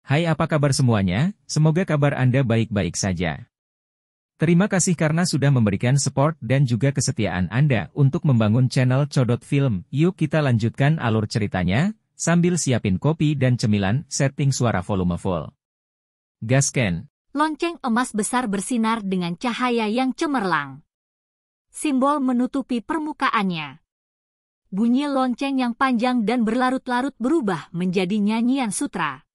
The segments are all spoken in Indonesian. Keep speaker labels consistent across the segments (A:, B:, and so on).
A: Hai, apa kabar semuanya? Semoga kabar Anda baik-baik saja. Terima kasih karena sudah memberikan support dan juga kesetiaan Anda untuk membangun channel Codot Film. Yuk kita lanjutkan alur ceritanya, sambil siapin kopi dan cemilan, setting suara volume full. Gasken.
B: Lonceng emas besar bersinar dengan cahaya yang cemerlang. Simbol menutupi permukaannya. Bunyi lonceng yang panjang dan berlarut-larut berubah menjadi nyanyian sutra.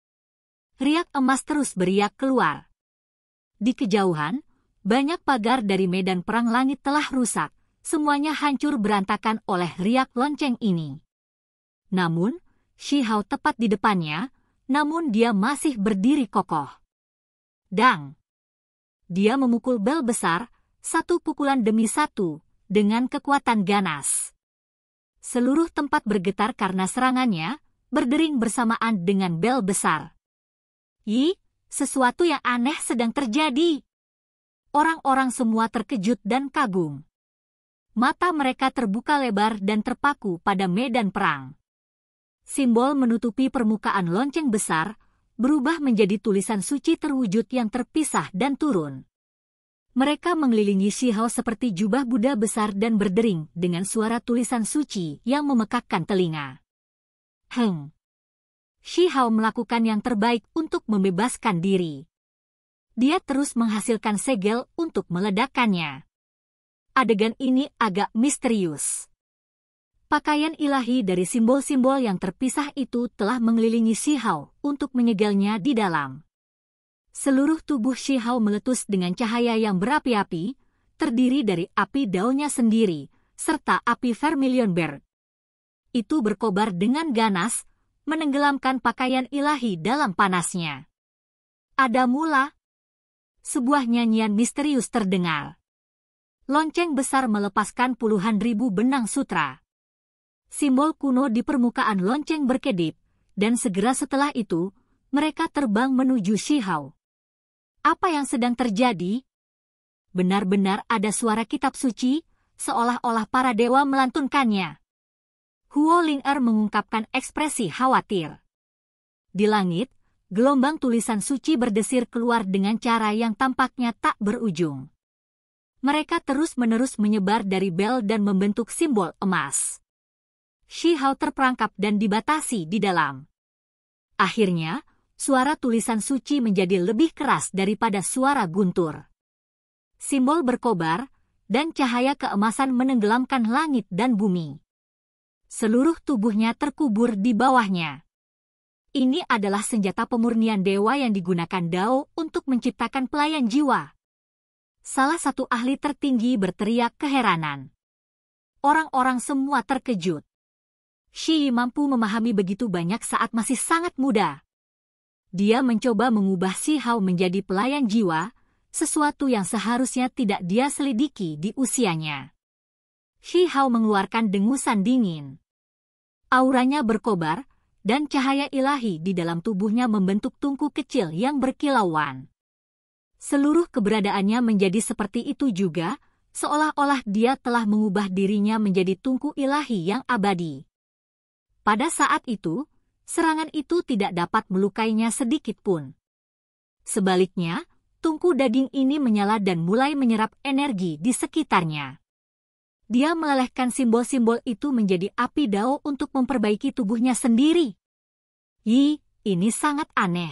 B: Riak emas terus beriak keluar. Di kejauhan, banyak pagar dari medan perang langit telah rusak, semuanya hancur berantakan oleh riak lonceng ini. Namun, Shi Hao tepat di depannya, namun dia masih berdiri kokoh. Dang! Dia memukul bel besar, satu pukulan demi satu, dengan kekuatan ganas. Seluruh tempat bergetar karena serangannya, berdering bersamaan dengan bel besar. Sesuatu yang aneh sedang terjadi. Orang-orang semua terkejut dan kagum. Mata mereka terbuka lebar dan terpaku pada medan perang. Simbol menutupi permukaan lonceng besar, berubah menjadi tulisan suci terwujud yang terpisah dan turun. Mereka mengelilingi Shi Hao seperti jubah Buddha besar dan berdering dengan suara tulisan suci yang memekakkan telinga. Shi Hao melakukan yang terbaik untuk membebaskan diri. Dia terus menghasilkan segel untuk meledakkannya. Adegan ini agak misterius. Pakaian ilahi dari simbol-simbol yang terpisah itu telah mengelilingi Shi Hao untuk menyegelnya di dalam. Seluruh tubuh Shi Hao meletus dengan cahaya yang berapi-api, terdiri dari api daunnya sendiri, serta api vermilion bird. Itu berkobar dengan ganas, menenggelamkan pakaian ilahi dalam panasnya. Ada mula. Sebuah nyanyian misterius terdengar. Lonceng besar melepaskan puluhan ribu benang sutra. Simbol kuno di permukaan lonceng berkedip, dan segera setelah itu, mereka terbang menuju Shi Hao. Apa yang sedang terjadi? Benar-benar ada suara kitab suci, seolah-olah para dewa melantunkannya. Huo Ling'er mengungkapkan ekspresi khawatir. Di langit, gelombang tulisan suci berdesir keluar dengan cara yang tampaknya tak berujung. Mereka terus-menerus menyebar dari bel dan membentuk simbol emas. Shi Hao terperangkap dan dibatasi di dalam. Akhirnya, suara tulisan suci menjadi lebih keras daripada suara guntur. Simbol berkobar, dan cahaya keemasan menenggelamkan langit dan bumi. Seluruh tubuhnya terkubur di bawahnya. Ini adalah senjata pemurnian dewa yang digunakan Dao untuk menciptakan pelayan jiwa. Salah satu ahli tertinggi berteriak keheranan. Orang-orang semua terkejut. Shi mampu memahami begitu banyak saat masih sangat muda. Dia mencoba mengubah Shi Hao menjadi pelayan jiwa, sesuatu yang seharusnya tidak dia selidiki di usianya. Shi Hao mengeluarkan dengusan dingin. Auranya berkobar, dan cahaya ilahi di dalam tubuhnya membentuk tungku kecil yang berkilauan. Seluruh keberadaannya menjadi seperti itu juga, seolah-olah dia telah mengubah dirinya menjadi tungku ilahi yang abadi. Pada saat itu, serangan itu tidak dapat melukainya sedikit pun. Sebaliknya, tungku daging ini menyala dan mulai menyerap energi di sekitarnya. Dia melelehkan simbol-simbol itu menjadi api Dao untuk memperbaiki tubuhnya sendiri. Ini sangat aneh.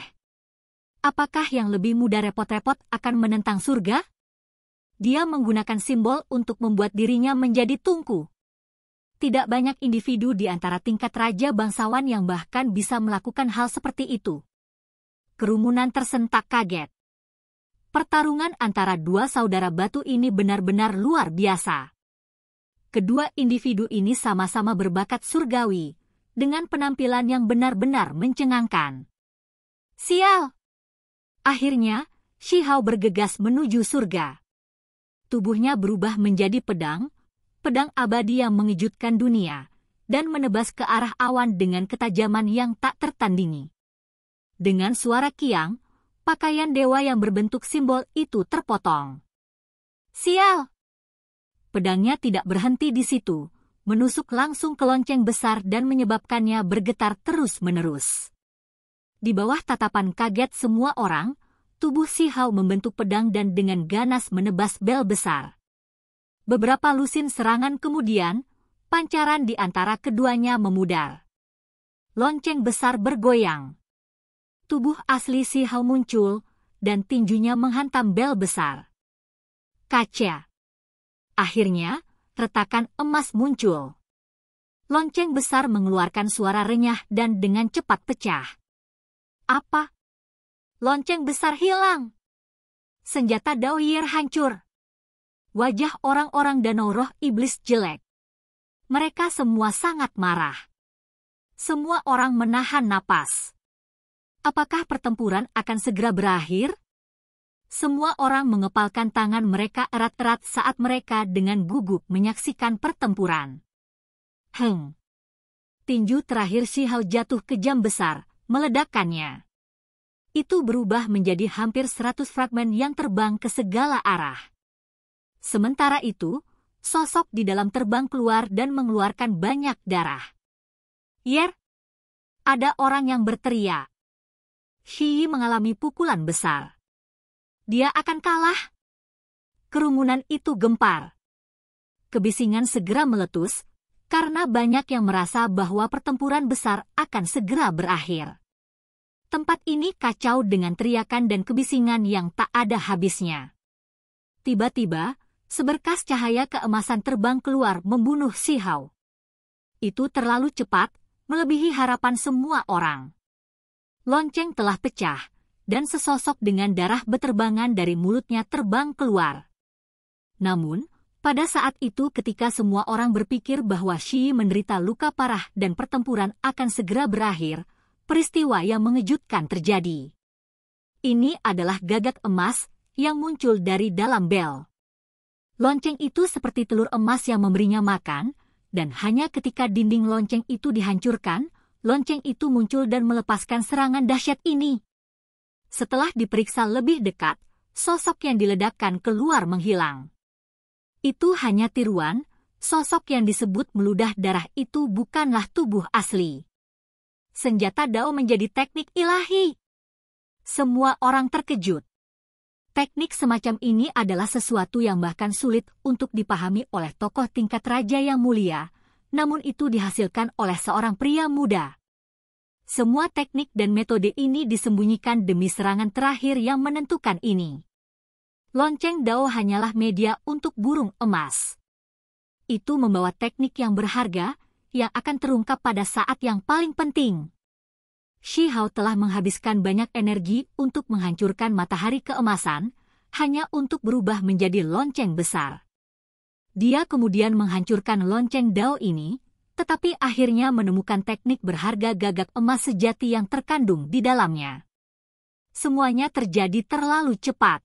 B: Apakah yang lebih mudah repot-repot akan menentang surga? Dia menggunakan simbol untuk membuat dirinya menjadi tungku. Tidak banyak individu di antara tingkat raja bangsawan yang bahkan bisa melakukan hal seperti itu. Kerumunan tersentak kaget. Pertarungan antara dua saudara batu ini benar-benar luar biasa. Kedua individu ini sama-sama berbakat surgawi, dengan penampilan yang benar-benar mencengangkan. Sial! Akhirnya, Shi Hao bergegas menuju surga. Tubuhnya berubah menjadi pedang abadi yang mengejutkan dunia, dan menebas ke arah awan dengan ketajaman yang tak tertandingi. Dengan suara kiang, pakaian dewa yang berbentuk simbol itu terpotong. Sial! Pedangnya tidak berhenti di situ, menusuk langsung ke lonceng besar dan menyebabkannya bergetar terus-menerus. Di bawah tatapan kaget semua orang, tubuh Si Hao membentuk pedang dan dengan ganas menebas bel besar. Beberapa lusin serangan kemudian, pancaran di antara keduanya memudar. Lonceng besar bergoyang. Tubuh asli Si Hao muncul, dan tinjunya menghantam bel besar. Kaca. Akhirnya, retakan emas muncul. Lonceng besar mengeluarkan suara renyah dan dengan cepat pecah. Apa? Lonceng besar hilang. Senjata Dao Yier hancur. Wajah orang-orang danau roh iblis jelek. Mereka semua sangat marah. Semua orang menahan napas. Apakah pertempuran akan segera berakhir? Semua orang mengepalkan tangan mereka erat-erat saat mereka dengan gugup menyaksikan pertempuran. Tinju terakhir Si Hao jatuh ke jam besar, meledakkannya. Itu berubah menjadi hampir 100 fragmen yang terbang ke segala arah. Sementara itu, sosok di dalam terbang keluar dan mengeluarkan banyak darah. Yer! Ada orang yang berteriak. Shi Yi mengalami pukulan besar. Dia akan kalah. Kerumunan itu gempar. Kebisingan segera meletus, karena banyak yang merasa bahwa pertempuran besar akan segera berakhir. Tempat ini kacau dengan teriakan dan kebisingan yang tak ada habisnya. Tiba-tiba, seberkas cahaya keemasan terbang keluar membunuh Si Hao. Itu terlalu cepat, melebihi harapan semua orang. Lonceng telah pecah, dan sesosok dengan darah beterbangan dari mulutnya terbang keluar. Namun, pada saat itu ketika semua orang berpikir bahwa Shi Yi menderita luka parah dan pertempuran akan segera berakhir, peristiwa yang mengejutkan terjadi. Ini adalah gagak emas yang muncul dari dalam bel. Lonceng itu seperti telur emas yang memberinya makan, dan hanya ketika dinding lonceng itu dihancurkan, lonceng itu muncul dan melepaskan serangan dahsyat ini. Setelah diperiksa lebih dekat, sosok yang diledakkan keluar menghilang. Itu hanya tiruan, sosok yang disebut meludah darah itu bukanlah tubuh asli. Senjata Dao menjadi teknik ilahi. Semua orang terkejut. Teknik semacam ini adalah sesuatu yang bahkan sulit untuk dipahami oleh tokoh tingkat raja yang mulia, namun itu dihasilkan oleh seorang pria muda. Semua teknik dan metode ini disembunyikan demi serangan terakhir yang menentukan ini. Lonceng Dao hanyalah media untuk burung emas. Itu membawa teknik yang berharga, yang akan terungkap pada saat yang paling penting. Shi Hao telah menghabiskan banyak energi untuk menghancurkan matahari keemasan, hanya untuk berubah menjadi lonceng besar. Dia kemudian menghancurkan lonceng Dao ini, tetapi akhirnya menemukan teknik berharga gagak emas sejati yang terkandung di dalamnya. Semuanya terjadi terlalu cepat.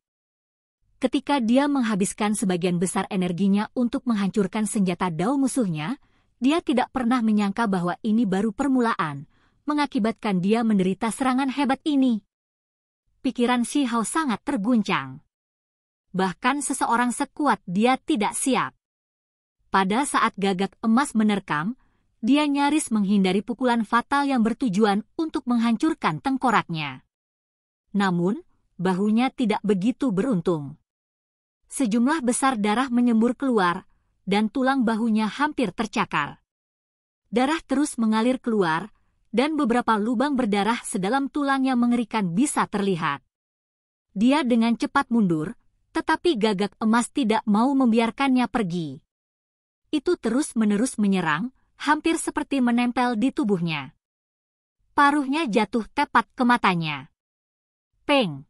B: Ketika dia menghabiskan sebagian besar energinya untuk menghancurkan senjata Dao musuhnya, dia tidak pernah menyangka bahwa ini baru permulaan, mengakibatkan dia menderita serangan hebat ini. Pikiran Shi Hao sangat terguncang. Bahkan seseorang sekuat dia tidak siap. Pada saat gagak emas menerkam, dia nyaris menghindari pukulan fatal yang bertujuan untuk menghancurkan tengkoraknya. Namun, bahunya tidak begitu beruntung. Sejumlah besar darah menyembur keluar, dan tulang bahunya hampir tercakar. Darah terus mengalir keluar, dan beberapa lubang berdarah sedalam tulang yang mengerikan bisa terlihat. Dia dengan cepat mundur, tetapi gagak emas tidak mau membiarkannya pergi. Itu terus-menerus menyerang, hampir seperti menempel di tubuhnya. Paruhnya jatuh tepat ke matanya. Peng!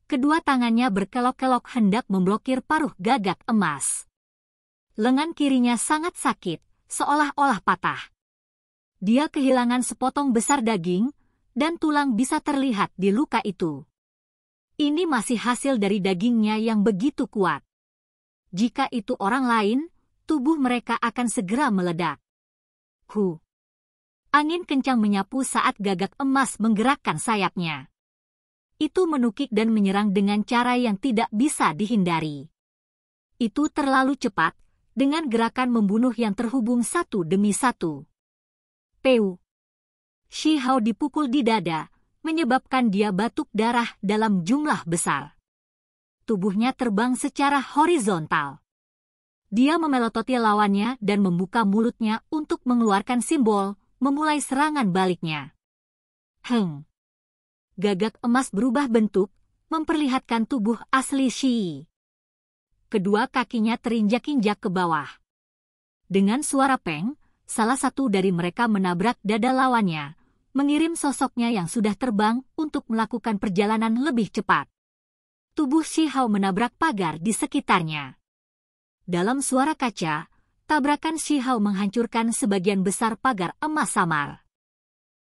B: Kedua tangannya berkelok-kelok hendak memblokir paruh gagak emas. Lengan kirinya sangat sakit, seolah-olah patah. Dia kehilangan sepotong besar daging, dan tulang bisa terlihat di luka itu. Ini masih hasil dari dagingnya yang begitu kuat. Jika itu orang lain, tubuh mereka akan segera meledak. Angin kencang menyapu saat gagak emas menggerakkan sayapnya. Itu menukik dan menyerang dengan cara yang tidak bisa dihindari. Itu terlalu cepat, dengan gerakan membunuh yang terhubung satu demi satu. Peu! Shi Hao dipukul di dada, menyebabkan dia batuk darah dalam jumlah besar. Tubuhnya terbang secara horizontal. Dia memelototi lawannya dan membuka mulutnya untuk mengeluarkan simbol, memulai serangan baliknya. Gagak emas berubah bentuk, memperlihatkan tubuh asli Shi. Kedua kakinya terinjak-injak ke bawah. Dengan suara peng, salah satu dari mereka menabrak dada lawannya, mengirim sosoknya yang sudah terbang untuk melakukan perjalanan lebih cepat. Tubuh Shi Hao menabrak pagar di sekitarnya. Dalam suara kaca, tabrakan Shi Hao menghancurkan sebagian besar pagar emas samar.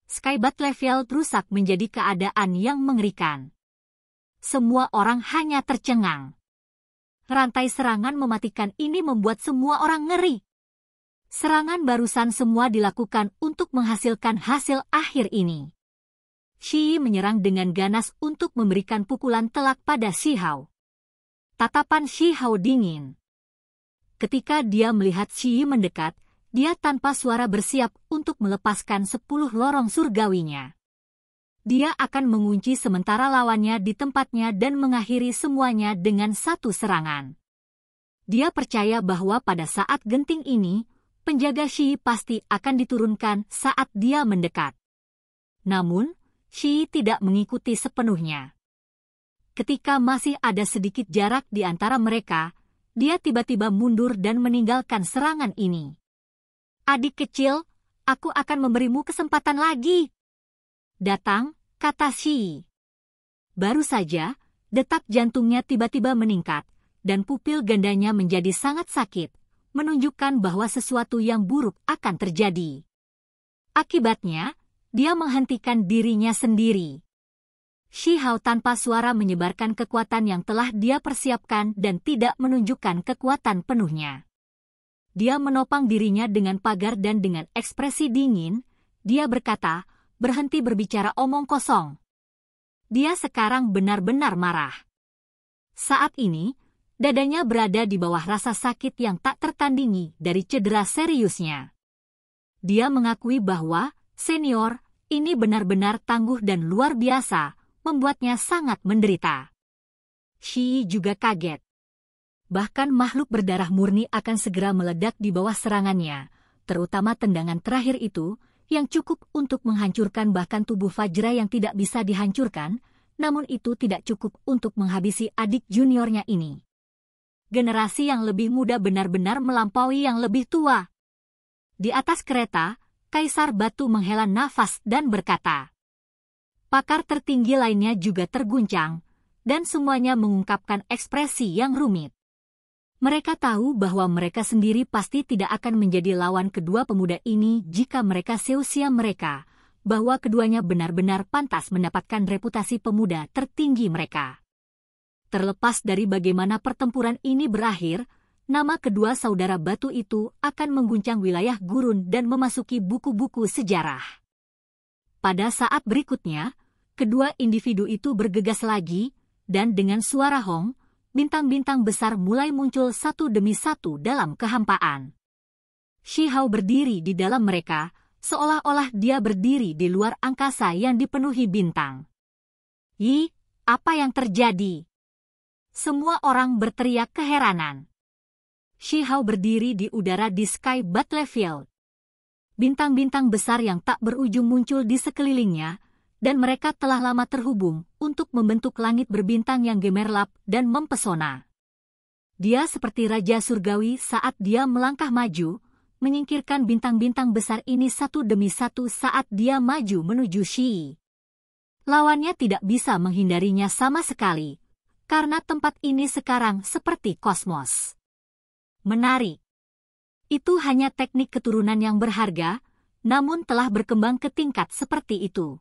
B: Sky Battlefield rusak menjadi keadaan yang mengerikan. Semua orang hanya tercengang. Rantai serangan mematikan ini membuat semua orang ngeri. Serangan barusan semua dilakukan untuk menghasilkan hasil akhir ini. Shi menyerang dengan ganas untuk memberikan pukulan telak pada Shi Hao. Tatapan Shi Hao dingin. Ketika dia melihat Shi mendekat, dia tanpa suara bersiap untuk melepaskan 10 lorong surgawinya. Dia akan mengunci sementara lawannya di tempatnya dan mengakhiri semuanya dengan satu serangan. Dia percaya bahwa pada saat genting ini, penjaga Shi pasti akan diturunkan saat dia mendekat. Namun, Shi tidak mengikuti sepenuhnya. Ketika masih ada sedikit jarak di antara mereka, dia tiba-tiba mundur dan meninggalkan serangan ini. Adik kecil, aku akan memberimu kesempatan lagi. Datang, kata Shi. Baru saja, detak jantungnya tiba-tiba meningkat, dan pupil gandanya menjadi sangat sakit, menunjukkan bahwa sesuatu yang buruk akan terjadi. Akibatnya, dia menghentikan dirinya sendiri. Shi Hao tanpa suara menyebarkan kekuatan yang telah dia persiapkan dan tidak menunjukkan kekuatan penuhnya. Dia menopang dirinya dengan pagar dan dengan ekspresi dingin, dia berkata, berhenti berbicara omong kosong. Dia sekarang benar-benar marah. Saat ini, dadanya berada di bawah rasa sakit yang tak tertandingi dari cedera seriusnya. Dia mengakui bahwa, senior, ini benar-benar tangguh dan luar biasa, membuatnya sangat menderita. Shi juga kaget. Bahkan makhluk berdarah murni akan segera meledak di bawah serangannya, terutama tendangan terakhir itu, yang cukup untuk menghancurkan bahkan tubuh Fajra yang tidak bisa dihancurkan, namun itu tidak cukup untuk menghabisi adik juniornya ini. Generasi yang lebih muda benar-benar melampaui yang lebih tua. Di atas kereta, Kaisar Batu menghela nafas dan berkata. Pakar tertinggi lainnya juga terguncang, dan semuanya mengungkapkan ekspresi yang rumit. Mereka tahu bahwa mereka sendiri pasti tidak akan menjadi lawan kedua pemuda ini jika mereka seusia mereka, bahwa keduanya benar-benar pantas mendapatkan reputasi pemuda tertinggi mereka. Terlepas dari bagaimana pertempuran ini berakhir, nama kedua saudara batu itu akan mengguncang wilayah gurun dan memasuki buku-buku sejarah. Pada saat berikutnya, kedua individu itu bergegas lagi, dan dengan suara hong, bintang-bintang besar mulai muncul satu demi satu dalam kehampaan. Shi Hao berdiri di dalam mereka, seolah-olah dia berdiri di luar angkasa yang dipenuhi bintang. Yi, apa yang terjadi? Semua orang berteriak keheranan. Shi Hao berdiri di udara di Sky Battlefield. Bintang-bintang besar yang tak berujung muncul di sekelilingnya, dan mereka telah lama terhubung untuk membentuk langit berbintang yang gemerlap dan mempesona. Dia seperti Raja Surgawi saat dia melangkah maju, menyingkirkan bintang-bintang besar ini satu demi satu saat dia maju menuju Shi. Lawannya tidak bisa menghindarinya sama sekali, karena tempat ini sekarang seperti kosmos. Menarik. Itu hanya teknik keturunan yang berharga, namun telah berkembang ke tingkat seperti itu.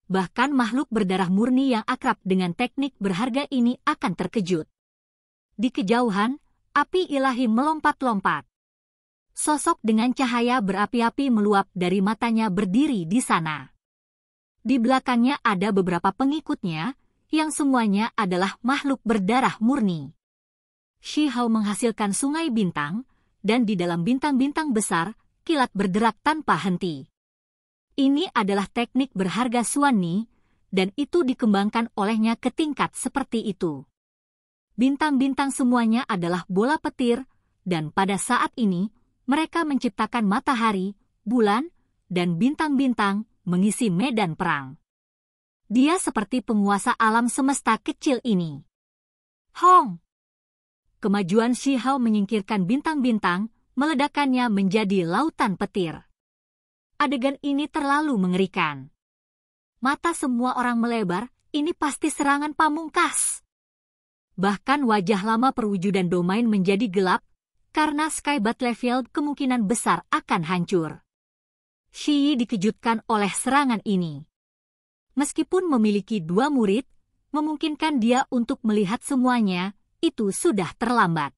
B: Bahkan makhluk berdarah murni yang akrab dengan teknik berharga ini akan terkejut. Di kejauhan, api ilahi melompat-lompat. Sosok dengan cahaya berapi-api meluap dari matanya berdiri di sana. Di belakangnya ada beberapa pengikutnya, yang semuanya adalah makhluk berdarah murni. Shi Hao menghasilkan sungai bintang, dan di dalam bintang-bintang besar, kilat berderak tanpa henti. Ini adalah teknik berharga Xuan Ni, dan itu dikembangkan olehnya ke tingkat seperti itu. Bintang-bintang semuanya adalah bola petir, dan pada saat ini, mereka menciptakan matahari, bulan, dan bintang-bintang mengisi medan perang. Dia seperti penguasa alam semesta kecil ini. Hong! Kemajuan Shi Hao menyingkirkan bintang-bintang, meledakannya menjadi lautan petir. Adegan ini terlalu mengerikan. Mata semua orang melebar, ini pasti serangan pamungkas. Bahkan wajah lama perwujudan domain menjadi gelap, karena Sky Battlefield kemungkinan besar akan hancur. Shi Yi dikejutkan oleh serangan ini. Meskipun memiliki 2 murid, memungkinkan dia untuk melihat semuanya, itu sudah terlambat.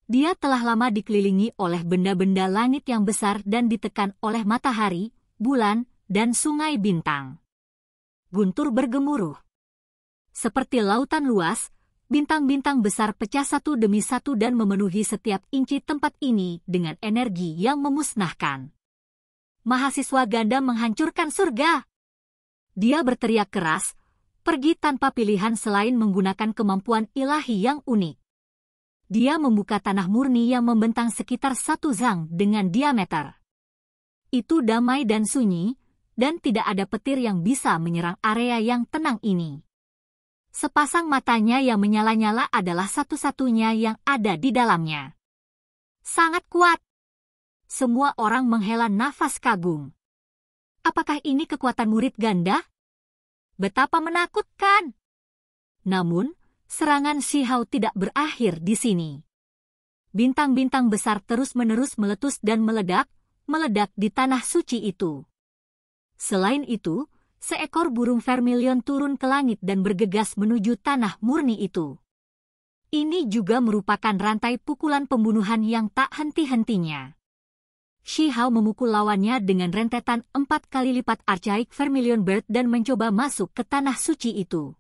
B: Dia telah lama dikelilingi oleh benda-benda langit yang besar dan ditekan oleh matahari, bulan, dan sungai bintang. Guntur bergemuruh. Seperti lautan luas, bintang-bintang besar pecah satu demi satu dan memenuhi setiap inci tempat ini dengan energi yang memusnahkan. Mahasiswa ganda menghancurkan surga. Dia berteriak keras, pergi tanpa pilihan selain menggunakan kemampuan ilahi yang unik. Dia membuka tanah murni yang membentang sekitar 1 zang dengan diameter. Itu damai dan sunyi, dan tidak ada petir yang bisa menyerang area yang tenang ini. Sepasang matanya yang menyala-nyala adalah satu-satunya yang ada di dalamnya. Sangat kuat. Semua orang menghela nafas kagum. Apakah ini kekuatan murid ganda? Betapa menakutkan. Namun, serangan Shi Hao tidak berakhir di sini. Bintang-bintang besar terus-menerus meletus dan meledak di tanah suci itu. Selain itu, seekor burung vermilion turun ke langit dan bergegas menuju tanah murni itu. Ini juga merupakan rantai pukulan pembunuhan yang tak henti-hentinya. Shi Hao memukul lawannya dengan rentetan 4 kali lipat Archaic Vermilion Bird dan mencoba masuk ke tanah suci itu.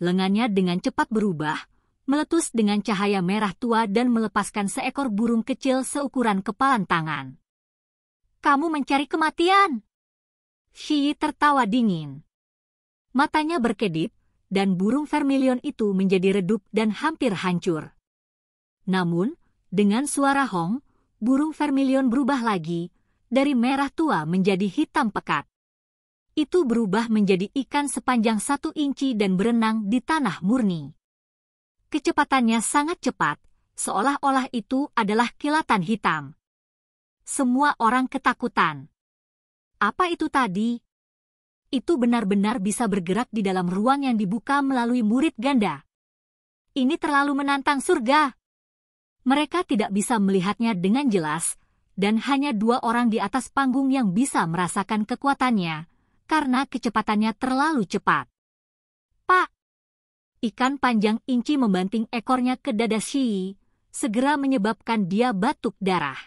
B: Lengannya dengan cepat berubah, meletus dengan cahaya merah tua dan melepaskan seekor burung kecil seukuran kepalan tangan. Kamu mencari kematian? Shi Yi tertawa dingin. Matanya berkedip, dan burung vermilion itu menjadi redup dan hampir hancur. Namun, dengan suara hong, burung vermilion berubah lagi, dari merah tua menjadi hitam pekat. Itu berubah menjadi ikan sepanjang 1 inci dan berenang di tanah murni. Kecepatannya sangat cepat, seolah-olah itu adalah kilatan hitam. Semua orang ketakutan. Apa itu tadi? Itu benar-benar bisa bergerak di dalam ruang yang dibuka melalui murid ganda. Ini terlalu menantang surga. Mereka tidak bisa melihatnya dengan jelas, dan hanya 2 orang di atas panggung yang bisa merasakan kekuatannya, karena kecepatannya terlalu cepat. Pak! Ikan panjang inci membanting ekornya ke dada Shi Yi, segera menyebabkan dia batuk darah.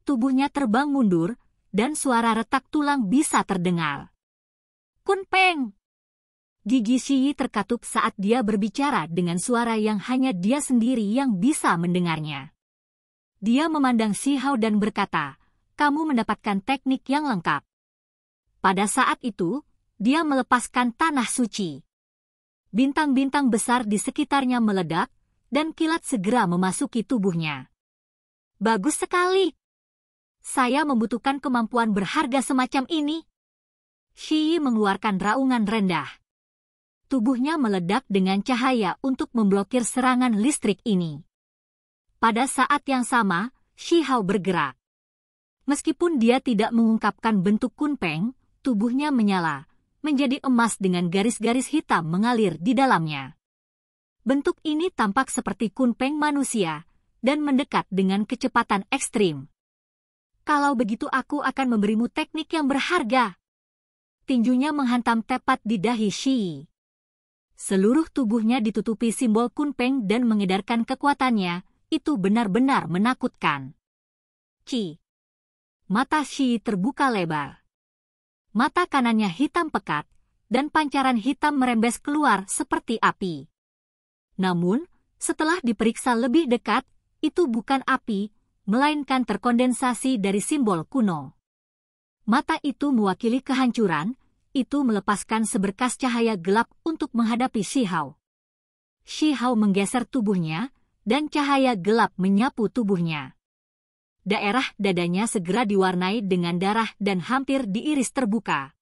B: Tubuhnya terbang mundur, dan suara retak tulang bisa terdengar. Kun Peng! Gigi Shi Yi terkatup saat dia berbicara dengan suara yang hanya dia sendiri yang bisa mendengarnya. Dia memandang Shi Hao dan berkata, kamu mendapatkan teknik yang lengkap. Pada saat itu, dia melepaskan tanah suci. Bintang-bintang besar di sekitarnya meledak, dan kilat segera memasuki tubuhnya. Bagus sekali. Saya membutuhkan kemampuan berharga semacam ini. Shi Yi mengeluarkan raungan rendah. Tubuhnya meledak dengan cahaya untuk memblokir serangan listrik ini. Pada saat yang sama, Shi Hao bergerak. Meskipun dia tidak mengungkapkan bentuk Kun Peng, tubuhnya menyala, menjadi emas dengan garis-garis hitam mengalir di dalamnya. Bentuk ini tampak seperti Kun Peng manusia, dan mendekat dengan kecepatan ekstrim. Kalau begitu aku akan memberimu teknik yang berharga. Tinjunya menghantam tepat di dahi Shi Yi. Seluruh tubuhnya ditutupi simbol Kun Peng dan mengedarkan kekuatannya, itu benar-benar menakutkan. Ci. Mata Shi Yi terbuka lebar. Mata kanannya hitam pekat, dan pancaran hitam merembes keluar seperti api. Namun, setelah diperiksa lebih dekat, itu bukan api, melainkan terkondensasi dari simbol kuno. Mata itu mewakili kehancuran, itu melepaskan seberkas cahaya gelap untuk menghadapi Shihao. Shihao menggeser tubuhnya, dan cahaya gelap menyapu tubuhnya. Daerah dadanya segera diwarnai dengan darah dan hampir diiris terbuka.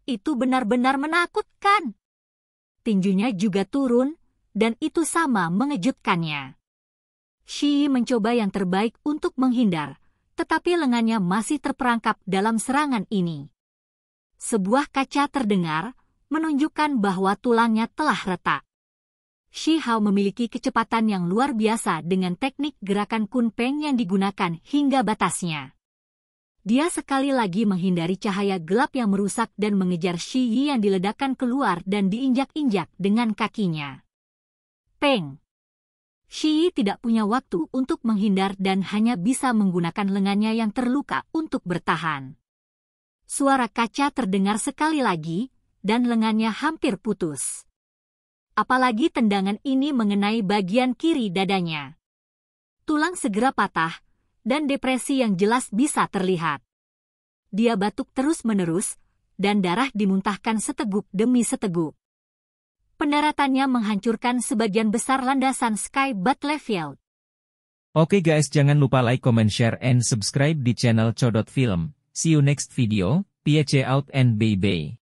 B: Itu benar-benar menakutkan. Tinjunya juga turun, dan itu sama mengejutkannya. Shi mencoba yang terbaik untuk menghindar, tetapi lengannya masih terperangkap dalam serangan ini. Sebuah kaca terdengar, menunjukkan bahwa tulangnya telah retak. Shihao memiliki kecepatan yang luar biasa dengan teknik gerakan kunpeng yang digunakan hingga batasnya. Dia sekali lagi menghindari cahaya gelap yang merusak dan mengejar Shi Yi yang diledakkan keluar dan diinjak-injak dengan kakinya. Peng! Shi Yi tidak punya waktu untuk menghindar dan hanya bisa menggunakan lengannya yang terluka untuk bertahan. Suara kaca terdengar sekali lagi, dan lengannya hampir putus. Apalagi tendangan ini mengenai bagian kiri dadanya. Tulang segera patah, dan depresi yang jelas bisa terlihat. Dia batuk terus-menerus, dan darah dimuntahkan seteguk demi seteguk. Pendaratannya menghancurkan sebagian besar landasan Sky Battlefield.
A: Oke guys, jangan lupa like, comment, share, and subscribe di channel Codot Film. See you next video, peace out and bye-bye.